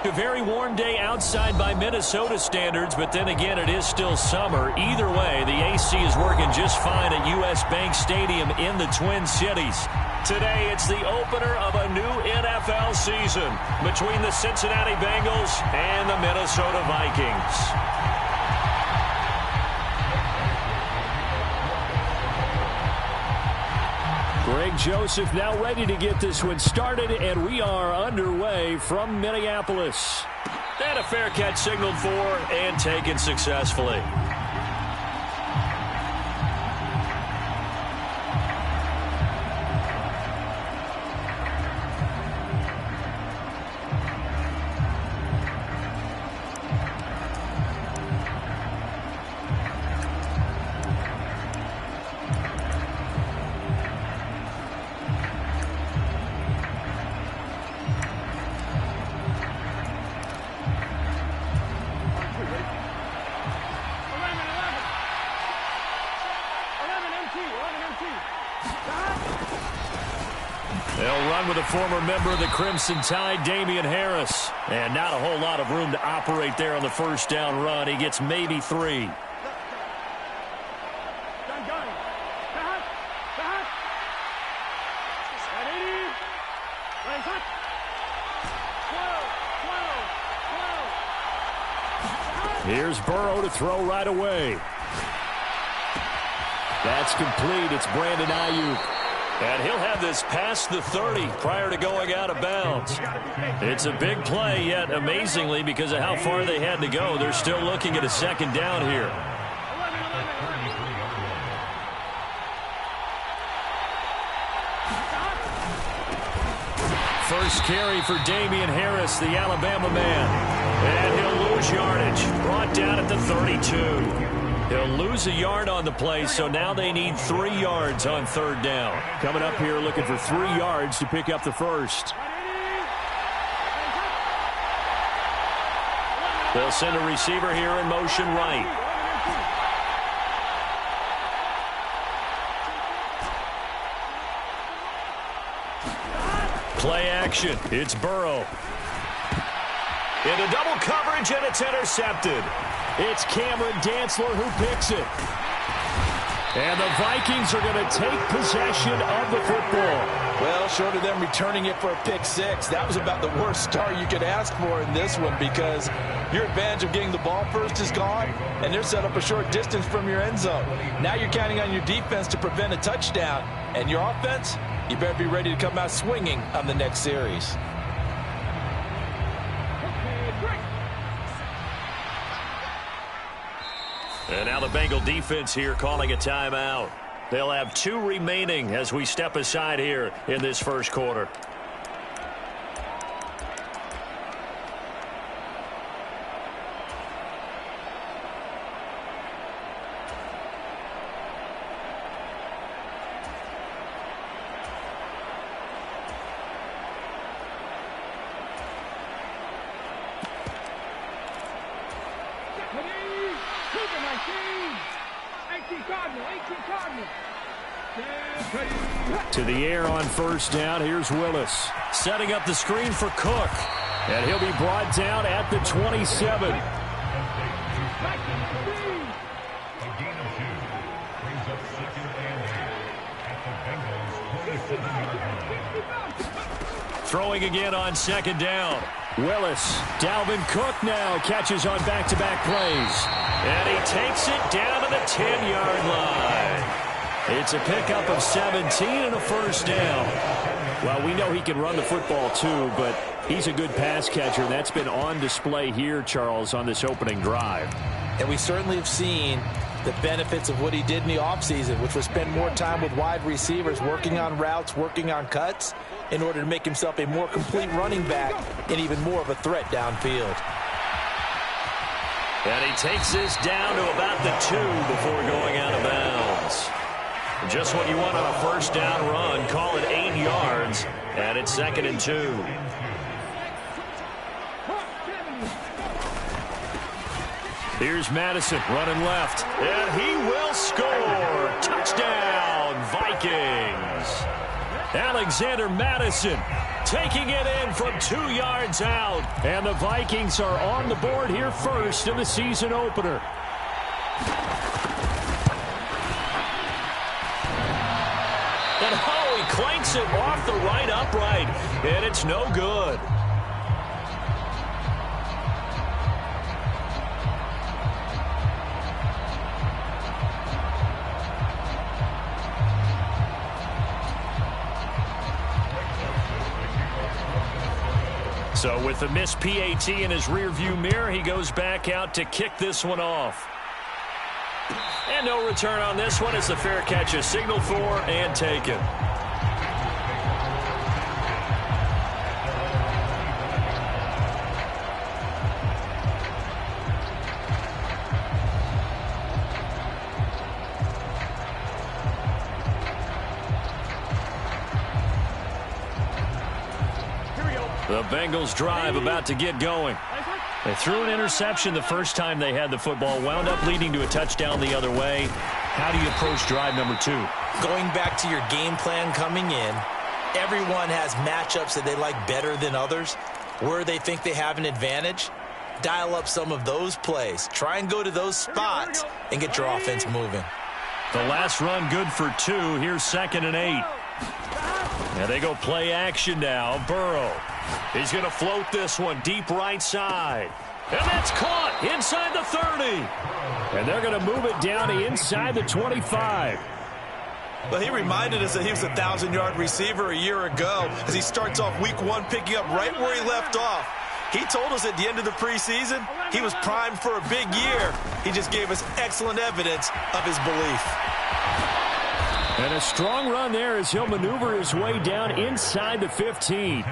A very warm day outside by Minnesota standards, but then again, it is still summer. Either way, the AC is working just fine at U.S. Bank Stadium in the Twin Cities. Today, it's the opener of a new NFL season between the Cincinnati Bengals and the Minnesota Vikings. Greg Joseph now ready to get this one started, and we are underway from Minneapolis. And a fair catch signaled for and taken successfully. They'll run with a former member of the Crimson Tide, Damien Harris. And not a whole lot of room to operate there on the first down run. He gets maybe 3. Here's Burrow to throw right away. That's complete. It's Brandon Ayuk. And he'll have this past the 30 prior to going out of bounds. It's a big play, yet amazingly, because of how far they had to go, they're still looking at a second down here. First carry for Damien Harris, the Alabama man. And he'll lose yardage. Brought down at the 32. He'll lose a yard on the play, so now they need 3 yards on third down. Coming up here looking for 3 yards to pick up the first. They'll send a receiver here in motion right. Play action. It's Burrow. Into double coverage, and it's intercepted. It's Cameron Dantzler who picks it. And the Vikings are going to take possession of the football. Well, short of them returning it for a pick 6, that was about the worst start you could ask for in this one, because your advantage of getting the ball first is gone, and they're set up a short distance from your end zone. Now you're counting on your defense to prevent a touchdown, and your offense, you better be ready to come out swinging on the next series. And now the Bengal defense here calling a timeout. They'll have 2 remaining as we step aside here in this first quarter. To the air on first down. Here's Willis. Setting up the screen for Cook. And he'll be brought down at the 27. Throwing again on second down. Willis. Dalvin Cook now catches on back-to-back plays. And he takes it down to the 10-yard line. It's a pickup of 17 and a first down. Well, we know he can run the football too, but he's a good pass catcher. That's been on display here, Charles, on this opening drive. And we certainly have seen the benefits of what he did in the offseason, which was spend more time with wide receivers, working on routes, working on cuts, in order to make himself a more complete running back and even more of a threat downfield. And he takes this down to about the 2 before going out of bounds. Just what you want on a first down run. Call it 8 yards, and it's 2nd and 2. Here's Madison running left, and he will score. Touchdown, Vikings. Alexander Madison taking it in from 2 yards out. And the Vikings are on the board here first in the season opener. And he clanks it off the right upright, and it's no good. So with the missed PAT in his rearview mirror, he goes back out to kick this one off. And no return on this one as the fair catch is signaled for and taken. The Bengals drive about to get going. They threw an interception the first time they had the football, wound up leading to a touchdown the other way. How do you approach drive number 2? Going back to your game plan coming in, everyone has matchups that they like better than others. Where they think they have an advantage, dial up some of those plays. Try and go to those spots and get your offense moving. The last run good for 2. Here's 2nd and 8. And they go play action now. Burrow. He's going to float this one deep right side. And that's caught inside the 30. And they're going to move it down to inside the 25. Well, he reminded us that he was a 1,000-yard receiver a year ago as he starts off week 1 picking up right where he left off. He told us at the end of the preseason he was primed for a big year. He just gave us excellent evidence of his belief. And a strong run there as he'll maneuver his way down inside the 15.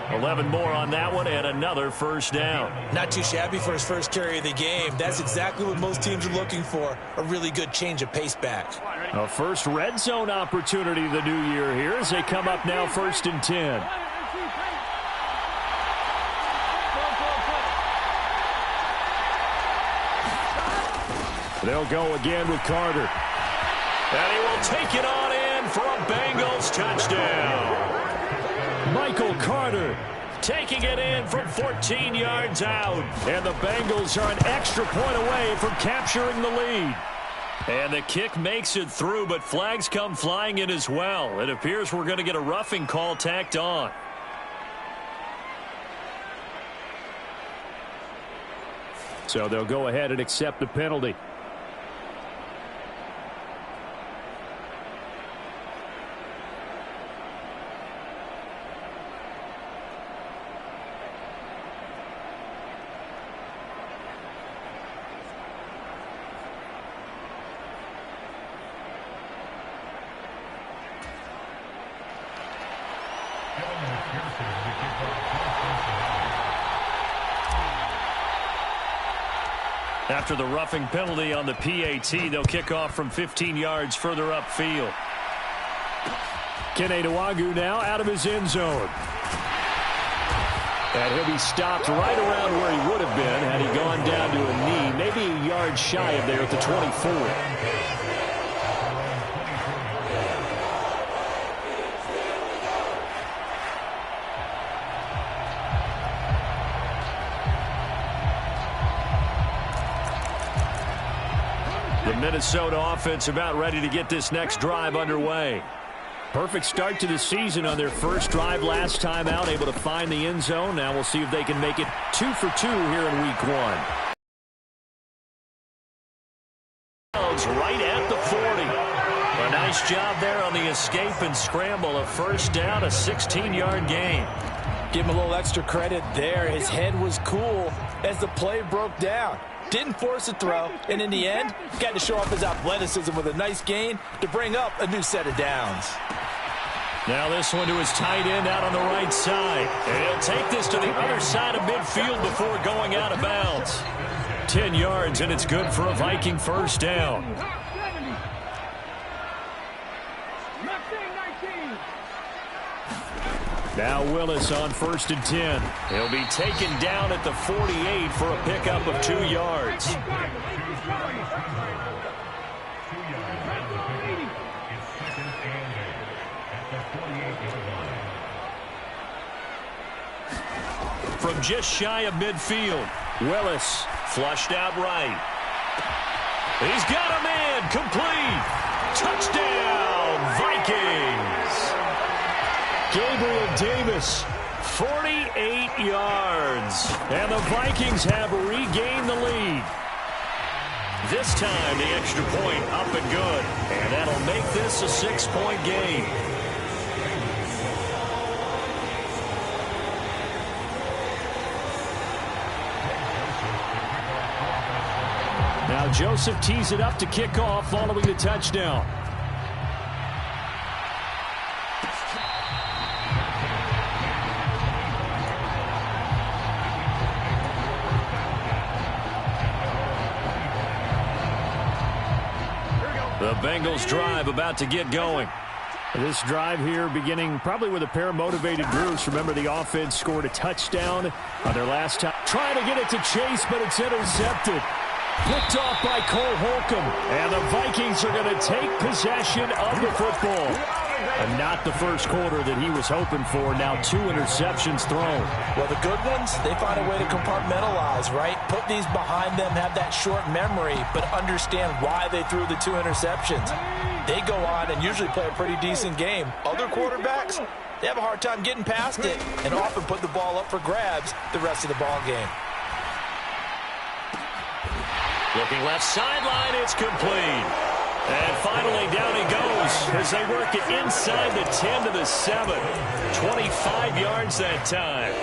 11 more on that one and another first down. Not too shabby for his first carry of the game. That's exactly what most teams are looking for, a really good change of pace back. A first red zone opportunity the new year here as they come up now 1st and 10. They'll go again with Carter. And he will take it on in for a Bengals touchdown. Michael Carter taking it in from 14 yards out. And the Bengals are an extra point away from capturing the lead. And the kick makes it through, but flags come flying in as well. It appears we're going to get a roughing call tacked on. So they'll go ahead and accept the penalty. After the roughing penalty on the PAT, they'll kick off from 15 yards further upfield. Kene Nwangwu now out of his end zone. And he'll be stopped right around where he would have been had he gone down to a knee, maybe a yard shy of there at the 24. Minnesota offense about ready to get this next drive underway. Perfect start to the season on their first drive last time out, able to find the end zone. Now we'll see if they can make it 2 for 2 here in week 1. Right at the 40. A nice job there on the escape and scramble. A first down, a 16-yard gain. Give him a little extra credit there. His head was cool as the play broke down. Didn't force a throw, and in the end, got to show off his athleticism with a nice gain to bring up a new set of downs. Now this one to his tight end out on the right side. And he'll take this to the other side of midfield before going out of bounds. 10 yards, and it's good for a Viking first down. Now Willis on 1st and 10. He'll be taken down at the 48 for a pickup of 2 yards. from just shy of midfield. Willis flushed out right. He's got a man. Complete. Touchdown, Vikings. Gabriel Davis, 48 yards. And the Vikings have regained the lead. This time, the extra point up and good. And that'll make this a 6-point game. Now Joseph tees it up to kick off following the touchdown. The Bengals drive about to get going. This drive here beginning probably with a pair of motivated groups. Remember, the offense scored a touchdown on their last time. Trying to get it to Chase, but it's intercepted. Picked off by Cole Holcomb. And the Vikings are going to take possession of the football. And not the first quarter that he was hoping for. Now 2 interceptions thrown. Well, the good ones, they find a way to compartmentalize, right? Put these behind them, have that short memory, but understand why they threw the 2 interceptions. They go on and usually play a pretty decent game. Other quarterbacks, they have a hard time getting past it and often put the ball up for grabs the rest of the ball game. Looking left sideline, it's complete. And finally, down he goes as they work it inside the 10 to the 7. 25 yards that time.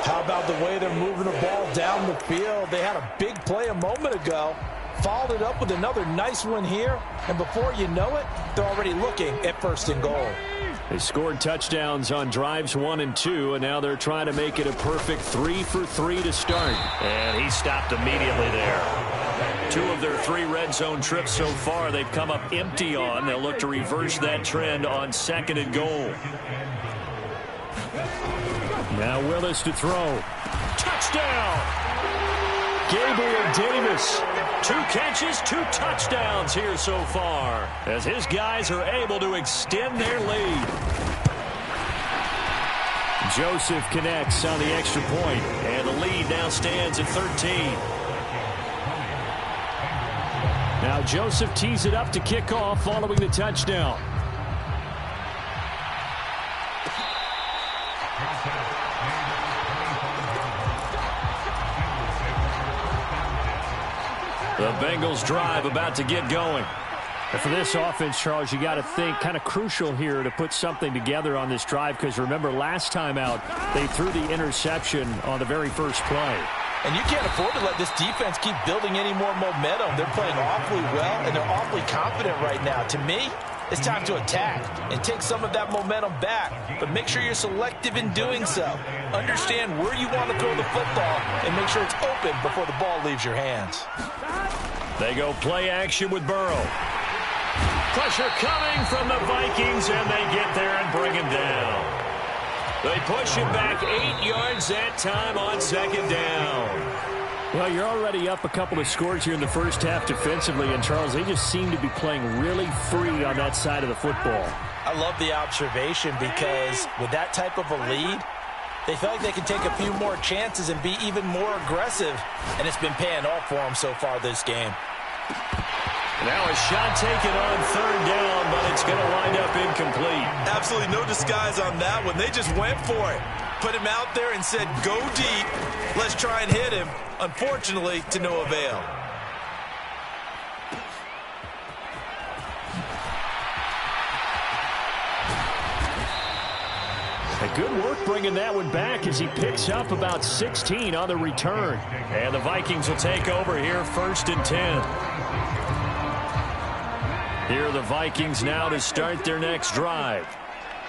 How about the way they're moving the ball down the field? They had a big play a moment ago. Followed it up with another nice one here. And before you know it, they're already looking at 1st and goal. They scored touchdowns on drives 1 and 2, and now they're trying to make it a perfect 3 for 3 to start. And he stopped immediately there. 2 of their 3 red zone trips so far they've come up empty on. They'll look to reverse that trend on 2nd and goal. Now Willis to throw. Touchdown! Gabriel Davis. 2 catches, 2 touchdowns here so far as his guys are able to extend their lead. Joseph connects on the extra point, and the lead now stands at 13. Now Joseph tees it up to kick off following the touchdown. The Bengals drive about to get going. And for this offense, Charles, you got to think kind of crucial here to put something together on this drive, because remember last time out they threw the interception on the very first play. And you can't afford to let this defense keep building any more momentum. They're playing awfully well, and they're awfully confident right now. To me, it's time to attack and take some of that momentum back. But make sure you're selective in doing so. Understand where you want to throw the football and make sure it's open before the ball leaves your hands. They go play action with Burrow. Pressure coming from the Vikings, and they get there and bring him down. They push him back 8 yards that time on 2nd down. Well, you're already up a couple of scores here in the first half defensively, and Charles, they just seem to be playing really free on that side of the football. I love the observation, because with that type of a lead, they feel like they can take a few more chances and be even more aggressive, and it's been paying off for them so far this game. Now a shot taken on 3rd down, but it's going to wind up incomplete. Absolutely no disguise on that one. They just went for it. Put him out there and said, go deep. Let's try and hit him. Unfortunately, to no avail. A good work bringing that one back as he picks up about 16 on the return. And the Vikings will take over here 1st and 10. Here are the Vikings now to start their next drive.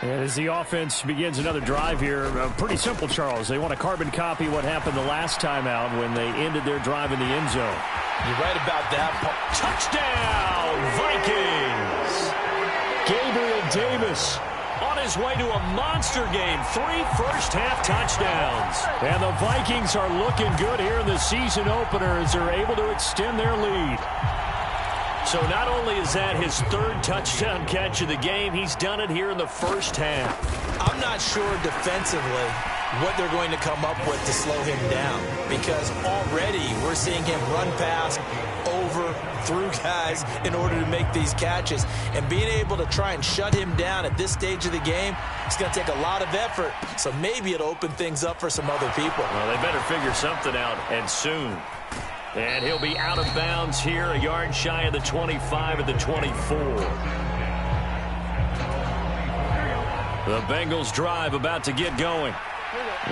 And as the offense begins another drive here, pretty simple, Charles. They want to carbon copy what happened the last time out when they ended their drive in the end zone. You're right about that. Touchdown, Vikings! Gabriel Davis on his way to a monster game. 3 first-half touchdowns. And the Vikings are looking good here in the season opener as they're able to extend their lead. So not only is that his 3rd touchdown catch of the game, he's done it here in the first half. I'm not sure defensively what they're going to come up with to slow him down, because already we're seeing him run past, over, through guys in order to make these catches. And being able to try and shut him down at this stage of the game, it's going to take a lot of effort. So maybe it'll open things up for some other people. Well, they better figure something out, and soon. And he'll be out of bounds here, a yard shy of the 25 at the 24. The Bengals drive about to get going.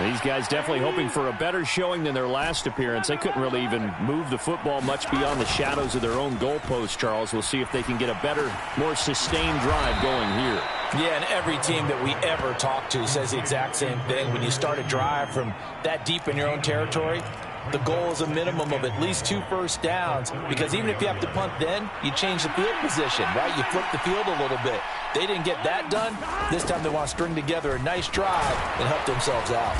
These guys definitely hoping for a better showing than their last appearance. They couldn't really even move the football much beyond the shadows of their own goalpost, Charles. We'll see if they can get a better, more sustained drive going here. Yeah, and every team that we ever talk to says the exact same thing. When you start a drive from that deep in your own territory, the goal is a minimum of at least 2 first downs, because even if you have to punt then, you change the field position, right? You flip the field a little bit. They didn't get that done. This time they want to string together a nice drive and help themselves out.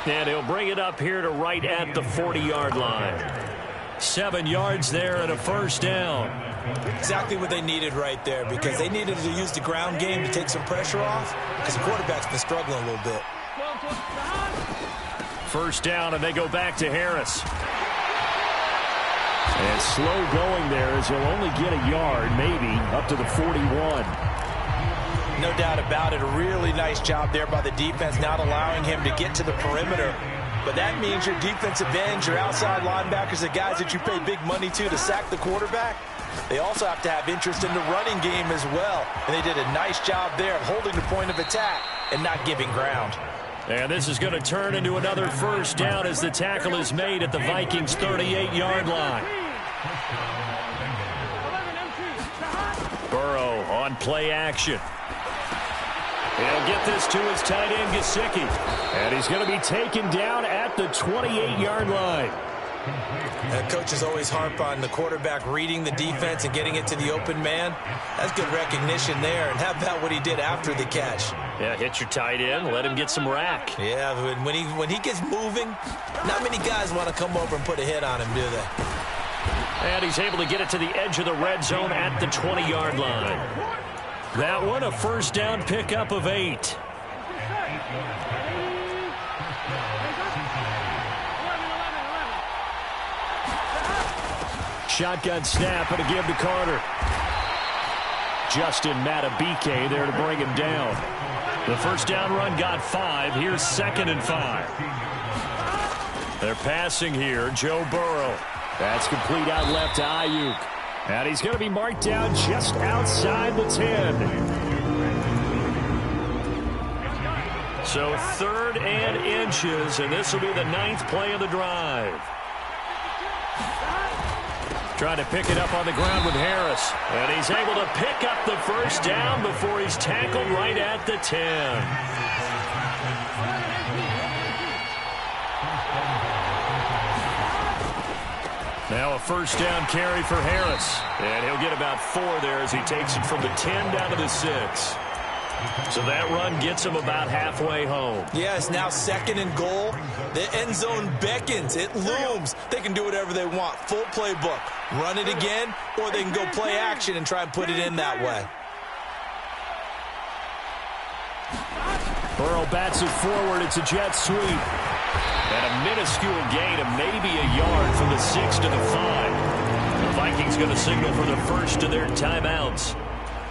And he'll bring it up here to right at the 40-yard line. 7 yards there and a first down. Exactly what they needed right there, because they needed to use the ground game to take some pressure off, because the quarterback's been struggling a little bit. First down, and they go back to Harris. And slow going there, as he'll only get a yard, maybe, up to the 41. No doubt about it. A really nice job there by the defense, not allowing him to get to the perimeter. But that means your defensive ends, your outside linebackers, the guys that you pay big money to sack the quarterback, they also have to have interest in the running game as well. And they did a nice job there of holding the point of attack and not giving ground. And this is going to turn into another first down as the tackle is made at the Vikings' 38-yard line. Burrow on play action. He'll get this to his tight end, Gesicki. And he's going to be taken down at the 28-yard line. Coaches always harp on the quarterback reading the defense and getting it to the open man. That's good recognition there. And how about what he did after the catch? Yeah, hit your tight end, let him get some rack. Yeah, when he gets moving, not many guys want to come over and put a hit on him, do they? And he's able to get it to the edge of the red zone at the 20-yard line. That one, a first down pickup of 8. Shotgun snap and a give to Carter. Justin Matabike there to bring him down. The first down run got 5. Here's 2nd and 5. They're passing here. Joe Burrow. That's complete out left to Ayuk. And he's going to be marked down just outside the 10. So 3rd and inches, and this will be the 9th play of the drive. Trying to pick it up on the ground with Harris. And he's able to pick up the first down before he's tackled right at the 10. Now a first down carry for Harris. And he'll get about 4 there as he takes it from the 10 down to the 6. So that run gets him about halfway home. Yeah, it's now 2nd and goal. The end zone beckons. It looms. They can do whatever they want. Full playbook. Run it again, or they can go play action and try and put it in that way. Burrow bats it forward. It's a jet sweep. And a minuscule gain of maybe a yard from the 6 to the 5. The Vikings going to signal for the first of their timeouts.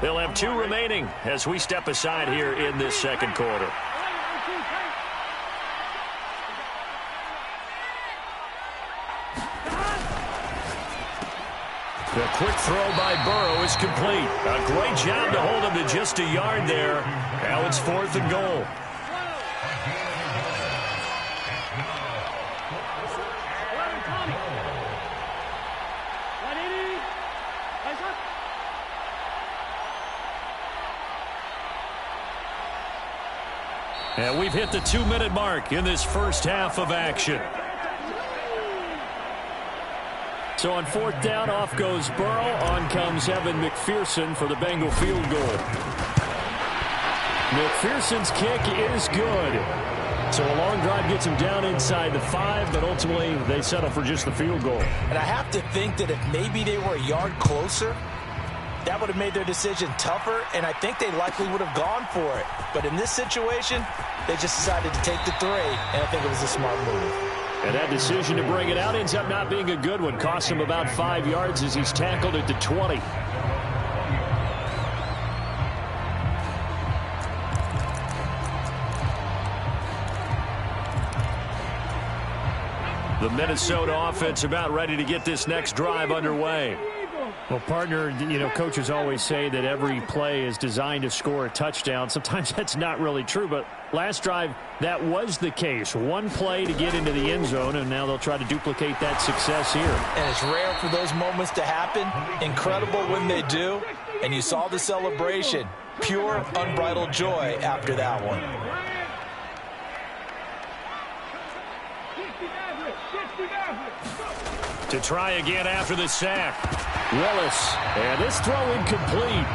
They'll have 2 remaining as we step aside here in this second quarter. The quick throw by Burrow is complete. A great job to hold him to just a yard there. Now it's 4th and goal. And we've hit the 2-minute mark in this first half of action. So on 4th down, off goes Burrow. On comes Evan McPherson for the Bengal field goal. McPherson's kick is good. So a long drive gets him down inside the 5, but ultimately they settle for just the field goal. And I have to think that if maybe they were a yard closer, that would have made their decision tougher, and I think they likely would have gone for it. But in this situation, they just decided to take the 3, and I think it was a smart move. And that decision to bring it out ends up not being a good one. Costs him about 5 yards as he's tackled at the 20. The Minnesota offense about ready to get this next drive underway. Well, partner, coaches always say that every play is designed to score a touchdown. Sometimes that's not really true, but last drive, that was the case. One play to get into the end zone, and now they'll try to duplicate that success here. And it's rare for those moments to happen. Incredible when they do. And you saw the celebration. Pure, unbridled joy after that one. To try again after the sack. Willis. And this throw incomplete.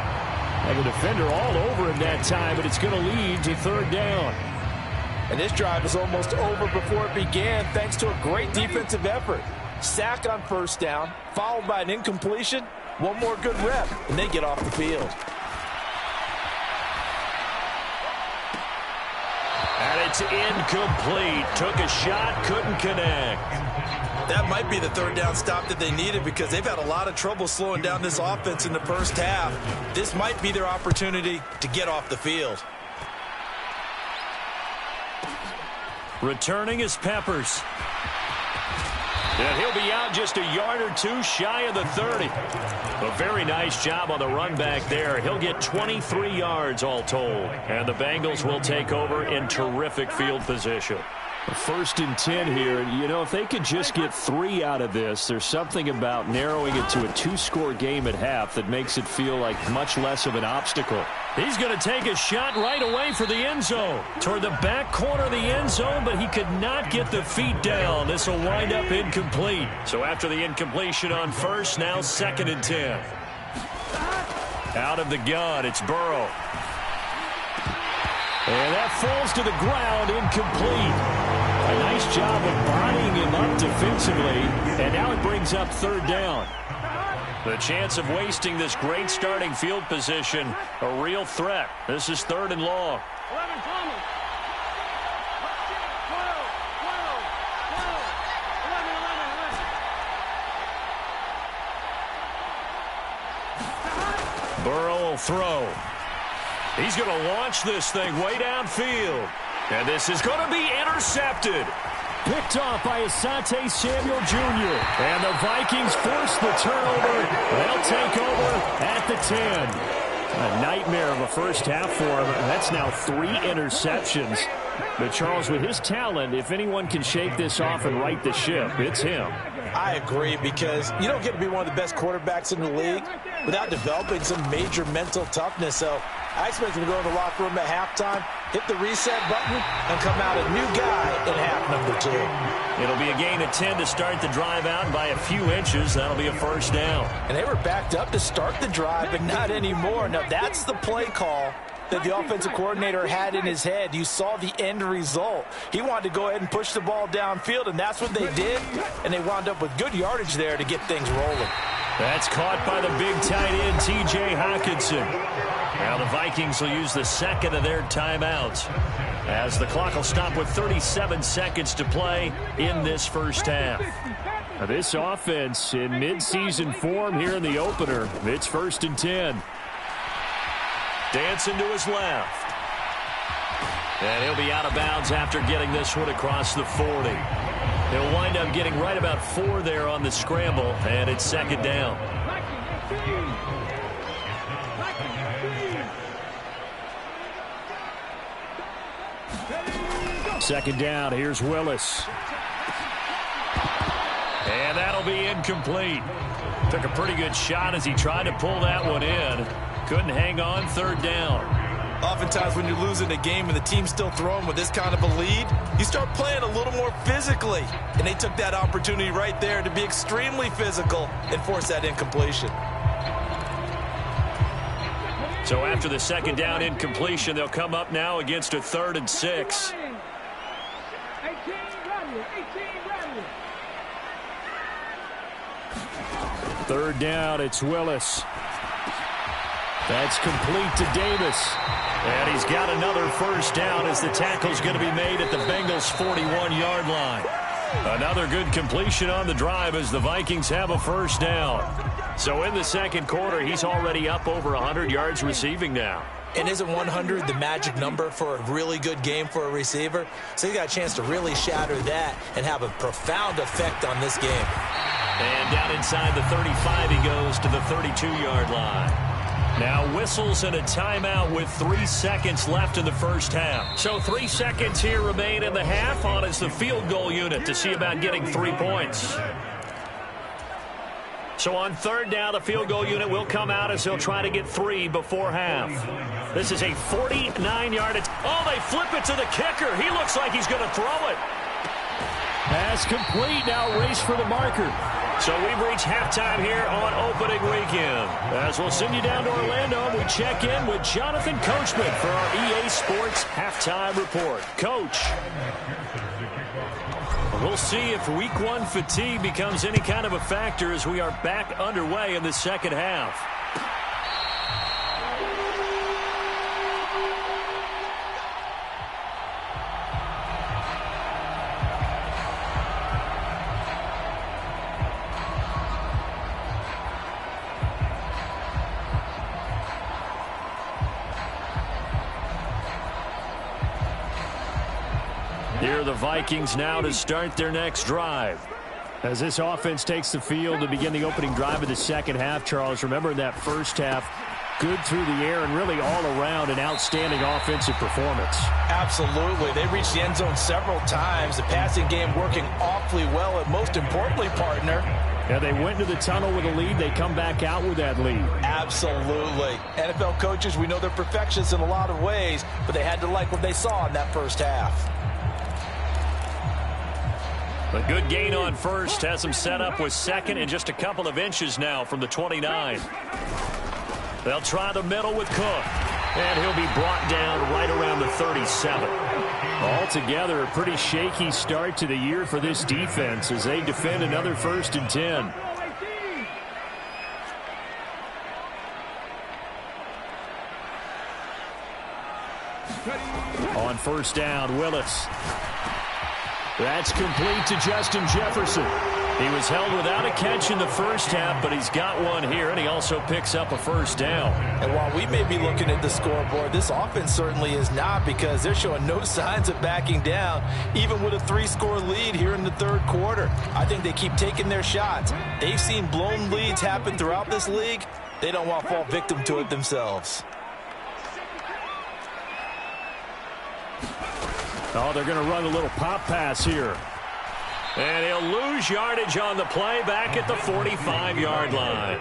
And the defender all over him that time, but it's going to lead to 3rd down. And this drive is almost over before it began thanks to a great defensive effort. Sack on 1st down, followed by an incompletion. One more good rep, and they get off the field. And it's incomplete. Took a shot, couldn't connect. That might be the 3rd down stop that they needed because they've had a lot of trouble slowing down this offense in the first half. This might be their opportunity to get off the field. Returning is Peppers. And he'll be out just a yard or 2 shy of the 30. A very nice job on the run back there. He'll get 23 yards all told. And the Bengals will take over in terrific field position. 1st and 10 here. If they could just get 3 out of this, there's something about narrowing it to a 2-score game at half that makes it feel like much less of an obstacle. He's going to take a shot right away for the end zone. Toward the back corner of the end zone, but he could not get the feet down. This will wind up incomplete. So after the incompletion on 1st, now 2nd and 10. Out of the gun, it's Burrow. And that falls to the ground, incomplete. A nice job of bodying him up defensively, and now it brings up 3rd down. The chance of wasting this great starting field position, a real threat. This is 3rd and long. Burrow will throw. He's going to launch this thing way downfield. And this is going to be intercepted. Picked off by Asante Samuel Jr. And the Vikings force the turnover. They'll take over at the 10. A nightmare of a first half for him. That's now 3 interceptions. But Charles, with his talent, if anyone can shake this off and right the ship, it's him. I agree, because you don't get to be one of the best quarterbacks in the league without developing some major mental toughness. So I expect him to go in the locker room at halftime, hit the reset button, and come out a new guy in half number 2. It'll be a gain of 10 to start the drive out, and by a few inches, that'll be a 1st down. And they were backed up to start the drive, but not anymore. Now, that's the play call that the offensive coordinator had in his head. You saw the end result. He wanted to go ahead and push the ball downfield, and that's what they did, and they wound up with good yardage there to get things rolling. That's caught by the big tight end, T.J. Hockenson. Now the Vikings will use the 2nd of their timeouts as the clock will stop with 37 seconds to play in this first half. Now this offense in midseason form here in the opener. It's 1st and 10. Dancing to his left. And he'll be out of bounds after getting this one across the 40. He'll wind up getting right about 4 there on the scramble, and it's 2nd down. Second down, here's Willis. And that'll be incomplete. Took a pretty good shot as he tried to pull that one in. Couldn't hang on, 3rd down. Oftentimes when you're losing a game and the team's still throwing with this kind of a lead, you start playing a little more physically. And they took that opportunity right there to be extremely physical and force that incompletion. So after the 2nd down incompletion, they'll come up now against a 3rd and 6. Third down, it's Willis. That's complete to Davis. And he's got another first down as the tackle's going to be made at the Bengals' 41-yard line. Another good completion on the drive as the Vikings have a first down. So in the second quarter, he's already up over 100 yards receiving now. And isn't 100 the magic number for a really good game for a receiver? So he got a chance to really shatter that and have a profound effect on this game. And down inside the 35, he goes to the 32-yard line. Now whistles and a timeout with 3 seconds left in the first half. So 3 seconds here remain in the half on as the field goal unit to see about getting 3 points. So on third down, the field goal unit will come out as they'll try to get 3 before half. This is a 49-yard. Oh, they flip it to the kicker. He looks like he's going to throw it. Pass complete. Now race for the marker. So we've reached halftime here on opening weekend. As we'll send you down to Orlando, and we check in with Jonathan Coachman for our EA Sports Halftime Report. Coach. We'll see if week 1 fatigue becomes any kind of a factor as we are back underway in the second half. Here are the Vikings now to start their next drive. As this offense takes the field to begin the opening drive of the second half, Charles, remember in that first half, good through the air and really all around an outstanding offensive performance. Absolutely. They reached the end zone several times. The passing game working awfully well, and most importantly, partner, yeah, they went to the tunnel with a lead. They come back out with that lead. Absolutely. NFL coaches, we know they're perfectionists in a lot of ways, but they had to like what they saw in that first half. A good gain on first has them set up with second and just a couple of inches now from the 29. They'll try the middle with Cook, and he'll be brought down right around the 37. Altogether, a pretty shaky start to the year for this defense as they defend another 1st and 10. On first down, Willis. That's complete to Justin Jefferson. He was held without a catch in the first half, but he's got one here, and he also picks up a first down. And while we may be looking at the scoreboard, this offense certainly is not, because they're showing no signs of backing down, even with a 3-score lead here in the third quarter. I think they keep taking their shots. They've seen blown leads happen throughout this league. They don't want to fall victim to it themselves. Oh, they're going to run a little pop pass here. And he'll lose yardage on the play back at the 45-yard line.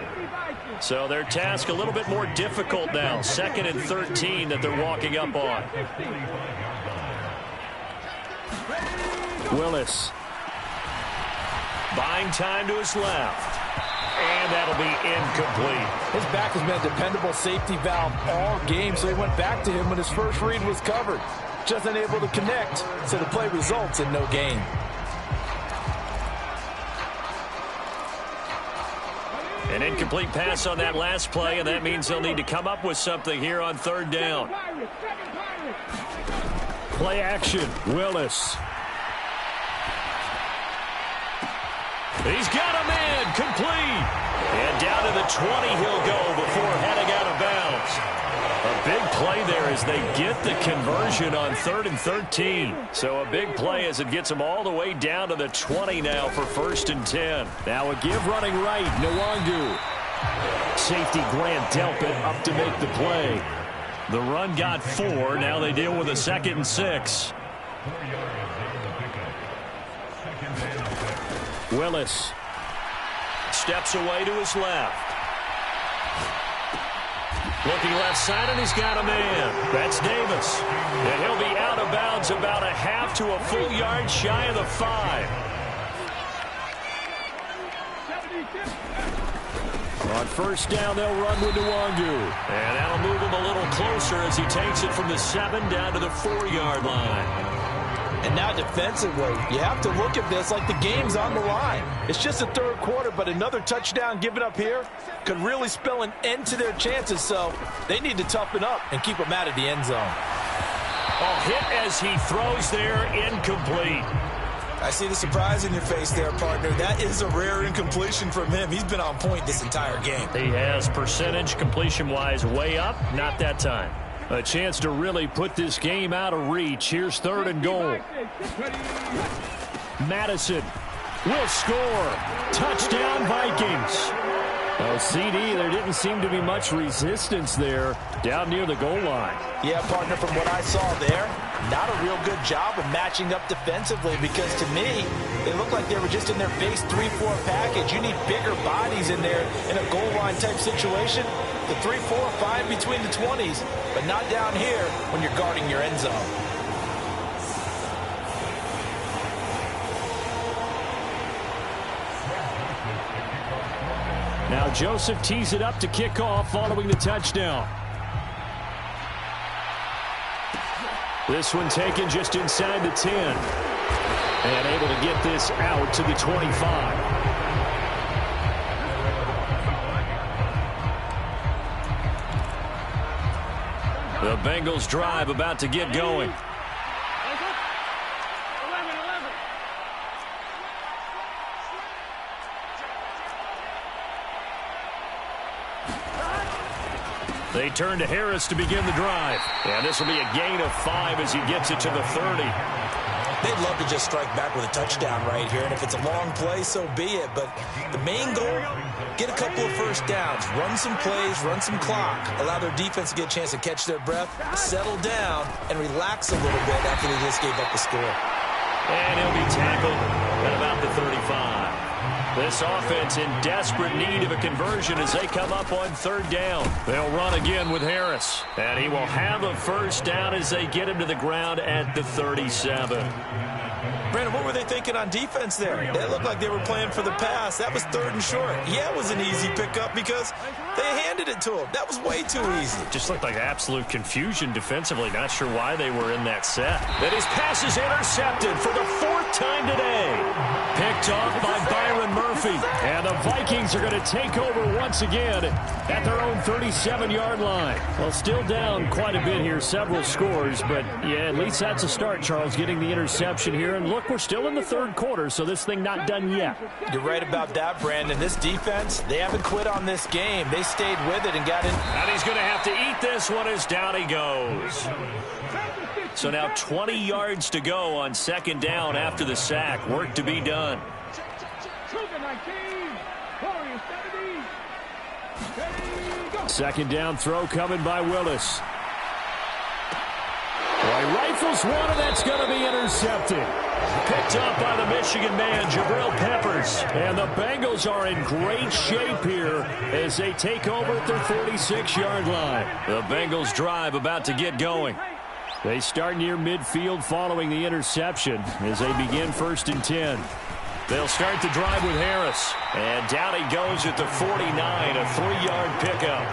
So their task a little bit more difficult now. 2nd and 13 that they're walking up on. Willis. Buying time to his left. And that'll be incomplete. His back has been a dependable safety valve all game, so he went back to him when his first read was covered. Just unable to connect, so the play results in no gain. An incomplete pass on that last play, and that means they'll need to come up with something here on third down. Play action, Willis. He's got a man, complete. And down to the 20 he'll go before heading out of bounds. A big play there as they get the conversion on 3rd and 13. So a big play as it gets them all the way down to the 20 now for 1st and 10. Now a give running right, Nwangu. Safety Grant Delpit up to make the play. The run got 4. Now they deal with a 2nd and 6. Willis steps away to his left. Looking left side, and he's got a man. That's Davis. And he'll be out of bounds about a half to a full yard shy of the 5. On first down, they'll run with Nwangu. And that'll move him a little closer as he takes it from the 7 down to the 4-yard line. And now defensively, you have to look at this like the game's on the line. It's just the third quarter, but another touchdown given up here could really spell an end to their chances. So they need to toughen up and keep them out of the end zone. Oh, hit as he throws there, incomplete. I see the surprise in your face there, partner. That is a rare incompletion from him. He's been on point this entire game. He has percentage completion-wise way up, not that time. A chance to really put this game out of reach. Here's 3rd and goal. Madison will score. Touchdown, Vikings. Oh, CD, there didn't seem to be much resistance there down near the goal line. Yeah, partner, from what I saw there, not a real good job of matching up defensively because to me, they looked like they were just in their base 3-4 package. You need bigger bodies in there in a goal line type situation. The 3, 4, 5 between the 20s, but not down here when you're guarding your end zone. Now Joseph tees it up to kick off following the touchdown. This one taken just inside the 10. And able to get this out to the 25. The Bengals drive about to get going. They turn to Harris to begin the drive. And this will be a gain of 5 as he gets it to the 30. They'd love to just strike back with a touchdown right here. And if it's a long play, so be it. But the main goal, get a couple of first downs, run some plays, run some clock, allow their defense to get a chance to catch their breath, settle down, and relax a little bit after they just gave up the score. And he'll be tackled at about the 35. This offense in desperate need of a conversion as they come up on 3rd down. They'll run again with Harris. And he will have a first down as they get him to the ground at the 37. Brandon, what were they thinking on defense there? They looked like they were playing for the pass. That was 3rd and short. Yeah, it was an easy pickup because they handed it to him. That was way too easy. Just looked like absolute confusion defensively. Not sure why they were in that set. Then his pass is intercepted for the 4th time today. Picked off by Byron Murphy. And the Vikings are going to take over once again at their own 37-yard line. Well, still down quite a bit here, several scores. But, yeah, at least that's a start, Charles, getting the interception here. And look, we're still in the 3rd quarter, so this thing not done yet. You're right about that, Brandon. This defense, they haven't quit on this game. They stayed with it and got in. And he's going to have to eat this one as down he goes. So now 20 yards to go on 2nd down after the sack. Work to be done. Second down throw coming by Willis. Boy, rifles one, and that's going to be intercepted. Picked up by the Michigan man, Jabril Peppers. And the Bengals are in great shape here as they take over at their 46-yard line. The Bengals drive about to get going. They start near midfield following the interception as they begin 1st and 10. They'll start the drive with Harris. And down he goes at the 49, a 3-yard pickup.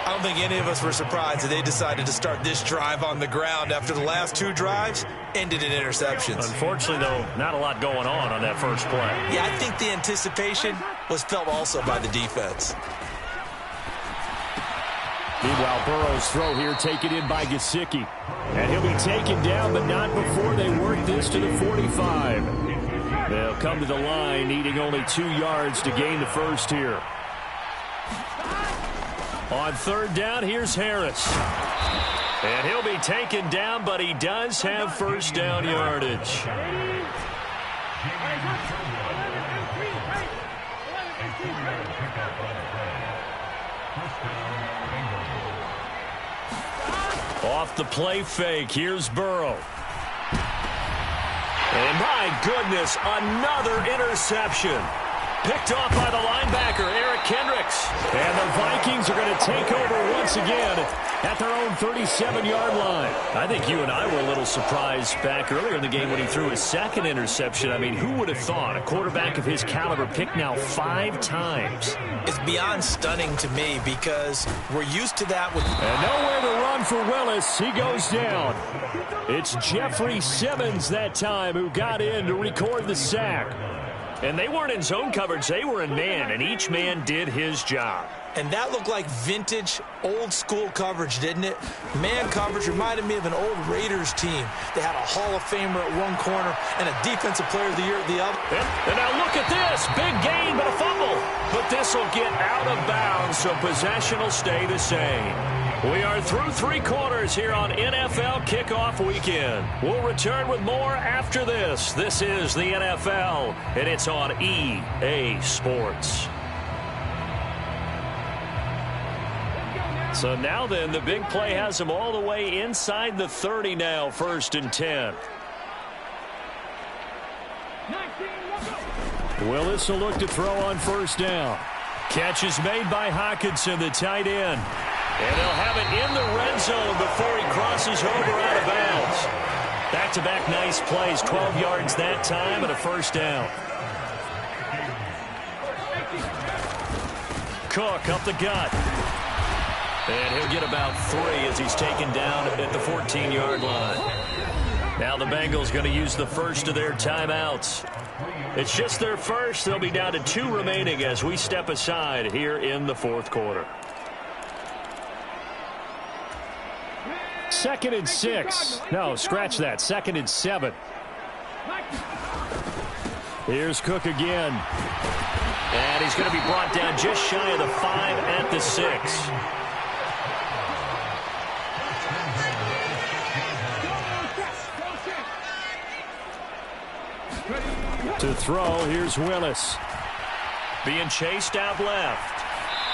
I don't think any of us were surprised that they decided to start this drive on the ground after the last 2 drives ended in interceptions. Unfortunately, though, not a lot going on that first play. Yeah, I think the anticipation was felt also by the defense. Meanwhile, Burrow's throw here taken in by Gesicki. And he'll be taken down, but not before they work this to the 45. They'll come to the line, needing only 2 yards to gain the first here. On 3rd down, here's Harris. And he'll be taken down, but he does have first down yardage. Off the play fake, here's Burrow. And my goodness, another interception. Picked off by the linebacker, Eric Kendricks. And the Vikings are going to take over once again at their own 37-yard line. I think you and I were a little surprised back earlier in the game when he threw his second interception. I mean, who would have thought a quarterback of his caliber picked now 5 times? It's beyond stunning to me because we're used to that with... And nowhere to run for Willis. He goes down. It's Jeffrey Simmons that time who got in to record the sack. And they weren't in zone coverage. They were in man, and each man did his job. And that looked like vintage, old-school coverage, didn't it? Man coverage reminded me of an old Raiders team. They had a Hall of Famer at one corner and a Defensive Player of the Year at the other. And now look at this. Big gain, but a fumble. But this will get out of bounds, so possession will stay the same. We are through 3 quarters here on NFL Kickoff Weekend. We'll return with more after this. This is the NFL, and it's on EA Sports. So now then, the big play has them all the way inside the 30 now, 1st and 10. Willis will look to throw on 1st down. Catch is made by Hockenson, the tight end. And they'll have it in the red zone before he crosses over out of bounds. Back-to-back nice plays, 12 yards that time and a 1st down. Cook up the gut. And he'll get about 3 as he's taken down at the 14-yard line. Now the Bengals going to use the first of their timeouts. It's just their first. They'll be down to 2 remaining as we step aside here in the 4th quarter. 2nd and 6. No, scratch that. 2nd and 7. Here's Cook again. And he's going to be brought down just shy of the 5 at the 6. To throw, here's Willis. Being chased out left.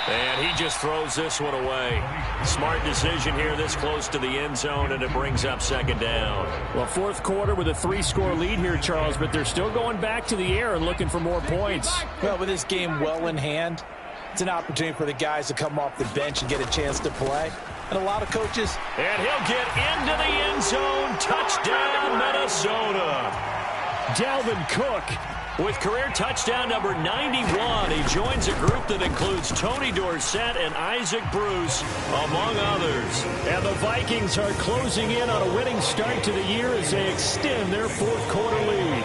And he just throws this one away. Smart decision here this close to the end zone, and it brings up 2nd down. Well, 4th quarter with a 3-score lead here, Charles, but they're still going back to the air and looking for more points. Well, with this game well in hand, it's an opportunity for the guys to come off the bench and get a chance to play. And a lot of coaches. And he'll get into the end zone. Touchdown, Minnesota. Dalvin Cook with career touchdown number 91. He joins a group that includes Tony Dorsett and Isaac Bruce, among others. And the Vikings are closing in on a winning start to the year as they extend their 4th quarter lead.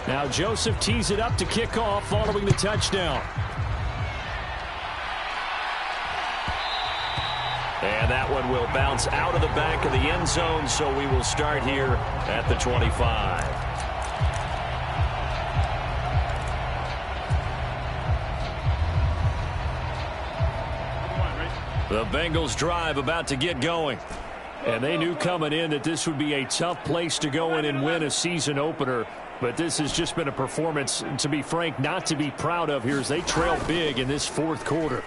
Now Joseph tees it up to kick off following the touchdown. And that one will bounce out of the back of the end zone, so we will start here at the 25. The Bengals drive about to get going. And they knew coming in that this would be a tough place to go in and win a season opener. But this has just been a performance, to be frank, not to be proud of here as they trail big in this 4th quarter.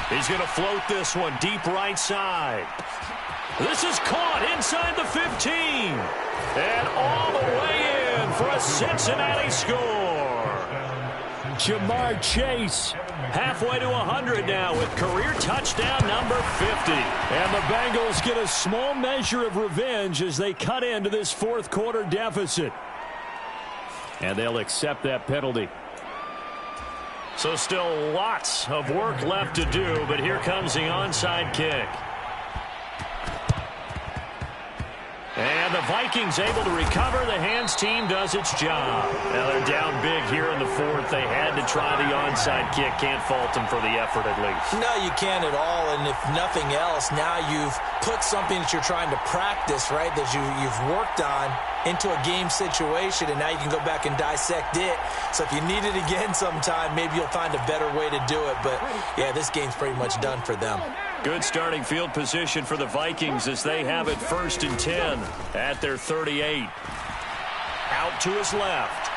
He's going to float this one deep right side. This is caught inside the 15. And all the way in for a Cincinnati score. Jamar Chase halfway to 100 now with career touchdown number 50. And the Bengals get a small measure of revenge as they cut into this 4th quarter deficit. And they'll accept that penalty. So still lots of work left to do, but here comes the onside kick. And the Vikings able to recover. The hands team does its job. Now they're down big here in the 4th. They had to try the onside kick. Can't fault them for the effort at least. No, you can't at all. And if nothing else, now you've put something that you're trying to practice, right, that you've worked on into a game situation, and now you can go back and dissect it. So if you need it again sometime, maybe you'll find a better way to do it. But, yeah, this game's pretty much done for them. Good starting field position for the Vikings as they have it 1st and 10 at their 38. Out to his left.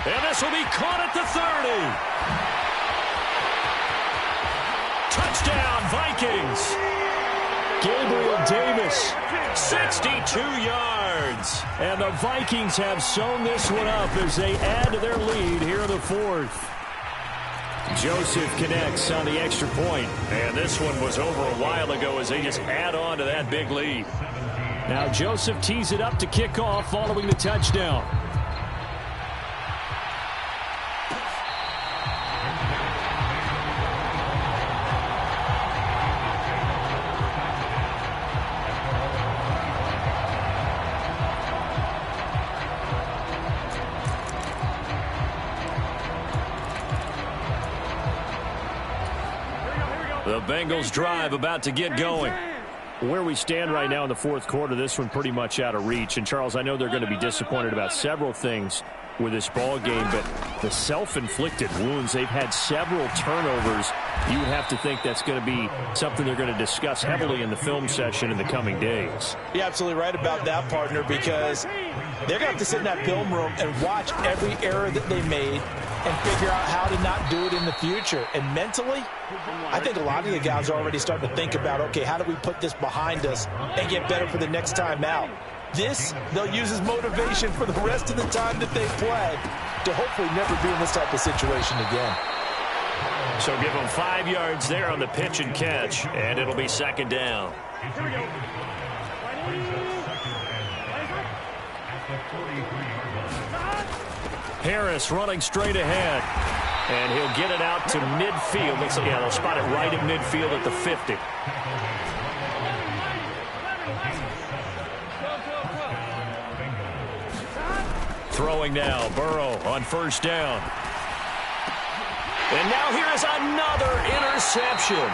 And this will be caught at the 30. Vikings. Gabriel Davis, 62 yards. And the Vikings have sewn this one up as they add to their lead here in the fourth. Joseph connects on the extra point. And this one was over a while ago as they just add on to that big lead. Now Joseph tees it up to kick off following the touchdown. The Bengals drive about to get going. Where we stand right now in the fourth quarter, this one pretty much out of reach. And, Charles, I know they're going to be disappointed about several things with this ball game, but the self-inflicted wounds, they've had several turnovers. You would have to think that's going to be something they're going to discuss heavily in the film session in the coming days. You're absolutely right about that, partner, because they're going to have to sit in that film room and watch every error that they made and figure out how to not do it in the future. And mentally, I think a lot of the guys are already starting to think about, okay, how do we put this behind us and get better for the next time out? This, they'll use as motivation for the rest of the time that they play to hopefully never be in this type of situation again. So give them 5 yards there on the pitch and catch, and it'll be second down. Here we go. Harris running straight ahead, and he'll get it out to midfield. Looks like, yeah, they'll spot it right at midfield at the 50. Throwing now, Burrow on first down. And now here is another interception.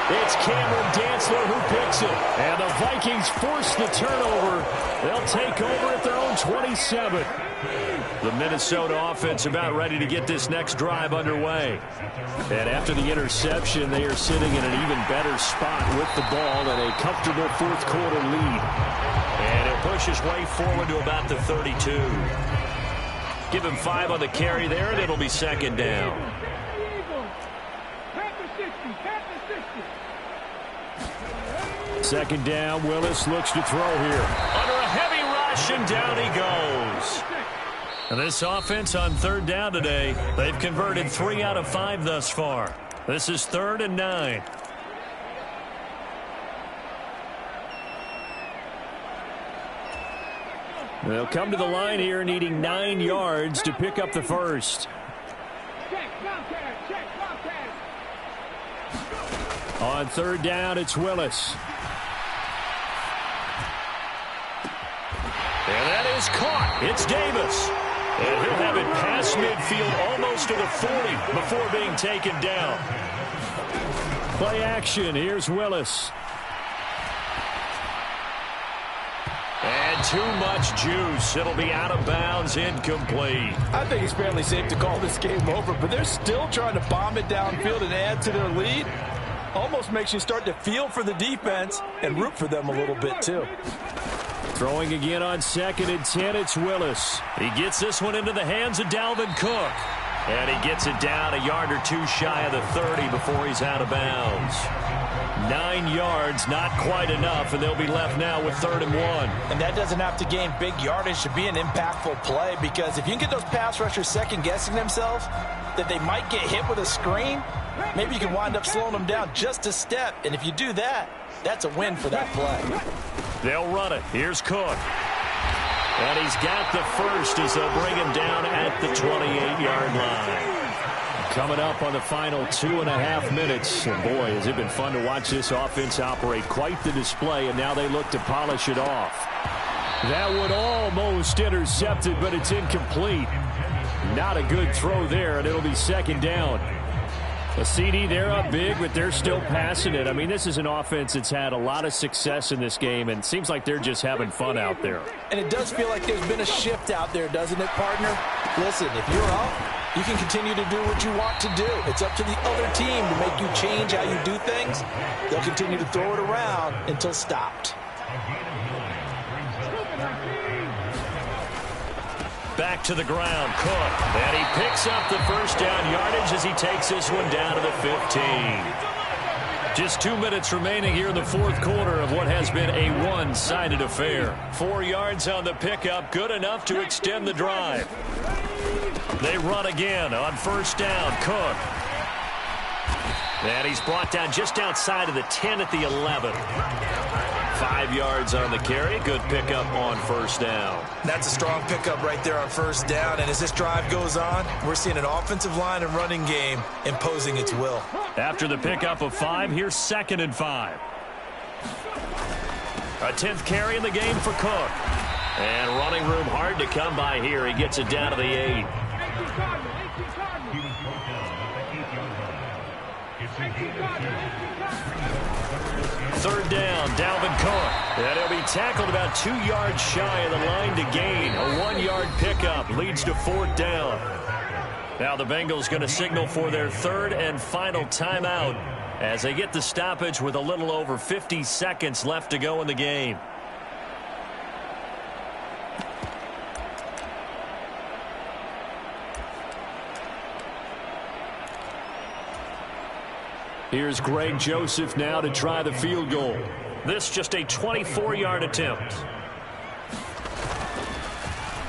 It's Cameron Dantzler who picks it. And the Vikings force the turnover. They'll take over at their own 27. The Minnesota offense about ready to get this next drive underway. And after the interception, they are sitting in an even better spot with the ball and a comfortable fourth quarter lead. And he'll push his way forward to about the 32. Give him 5 on the carry there, and it'll be second down. Second down, Willis looks to throw here. Under a heavy rush, and down he goes. And this offense on third down today, they've converted 3 out of 5 thus far. This is 3rd and 9. They'll come to the line here needing 9 yards to pick up the first. On third down, it's Willis. And that is caught. It's Davis. And he'll have it past midfield almost to the 40 before being taken down. Play action. Here's Willis. And too much juice. It'll be out of bounds, incomplete. I think it's fairly safe to call this game over, but they're still trying to bomb it downfield and add to their lead. Almost makes you start to feel for the defense and root for them a little bit, too. Throwing again on 2nd and 10, it's Willis. He gets this one into the hands of Dalvin Cook. And he gets it down a yard or 2 shy of the 30 before he's out of bounds. 9 yards, not quite enough, and they'll be left now with 3rd and 1. And that doesn't have to gain big yardage to be an impactful play, because if you can get those pass rushers second-guessing themselves that they might get hit with a screen, maybe you can wind up slowing them down just a step. And if you do that, that's a win for that play. They'll run it. Here's Cook. And he's got the first as they'll bring him down at the 28-yard line. Coming up on the final 2.5 minutes. And boy, has it been fun to watch this offense operate. Quite the display, and now they look to polish it off. That one almost intercepted, but it's incomplete. Not a good throw there, and it'll be second down. A CD, they're up big, but they're still passing it. I mean, this is an offense that's had a lot of success in this game, and it seems like they're just having fun out there. And it does feel like there's been a shift out there, doesn't it, partner? Listen, if you're up, you can continue to do what you want to do. It's up to the other team to make you change how you do things. They'll continue to throw it around until stopped. Back to the ground, Cook. And he picks up the first down yardage as he takes this one down to the 15. Just 2 minutes remaining here in the fourth quarter of what has been a one-sided affair. 4 yards on the pickup, good enough to extend the drive. They run again on first down. Cook. And he's brought down just outside of the 10 at the 11. 5 yards on the carry. Good pickup on first down. That's a strong pickup right there on first down. And as this drive goes on, we're seeing an offensive line and running game imposing its will. After the pickup of 5, here's 2nd and 5. A 10th carry in the game for Cook. And running room hard to come by here. He gets it down to the 8. Third down, Dalvin Cook. And he'll be tackled about 2 yards shy of the line to gain. A 1-yard pickup leads to 4th down. Now the Bengals going to signal for their 3rd and final timeout as they get the stoppage with a little over 50 seconds left to go in the game. Here's Greg Joseph now to try the field goal. This just a 24-yard attempt.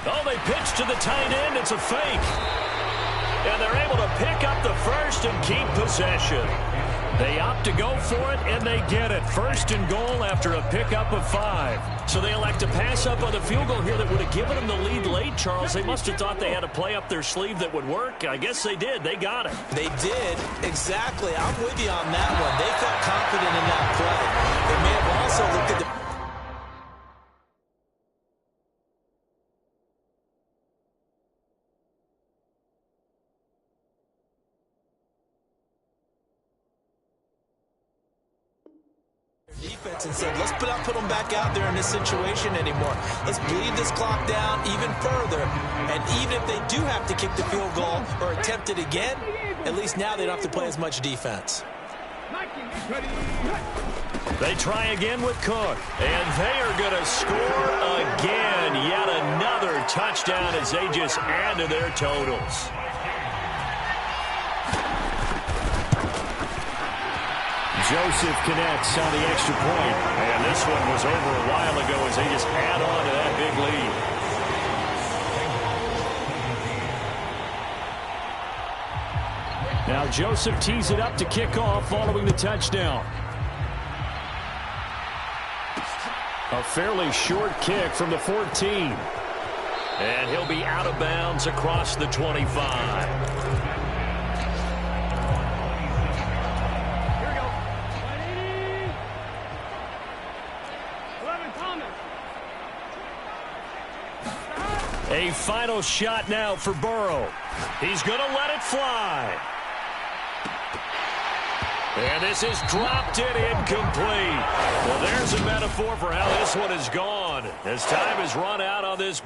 Oh, they pitch to the tight end. It's a fake. And they're able to pick up the first and keep possession. They opt to go for it, and they get it. 1st and goal after a pickup of 5. So they elect to pass up on the field goal here that would have given them the lead late, Charles. They must have thought they had a play up their sleeve that would work. I guess they did. They got it. They did. Exactly. I'm with you on that one. They felt confident in that play. They may have also looked at the defense and said, let's not put them back out there in this situation anymore. Let's bleed this clock down even further. And even if they do have to kick the field goal or attempt it again, at least now they don't have to play as much defense. They try again with Cook. And they are going to score again. Yet another touchdown as they just add to their totals. Joseph connects on the extra point. And this one was over a while ago as they just add on to that big lead. Now Joseph tees it up to kick off following the touchdown. A fairly short kick from the 14. And he'll be out of bounds across the 25. A final shot now for Burrow. He's going to let it fly. And this is dropped and incomplete. Well, there's a metaphor for how this one is gone as time has run out on this.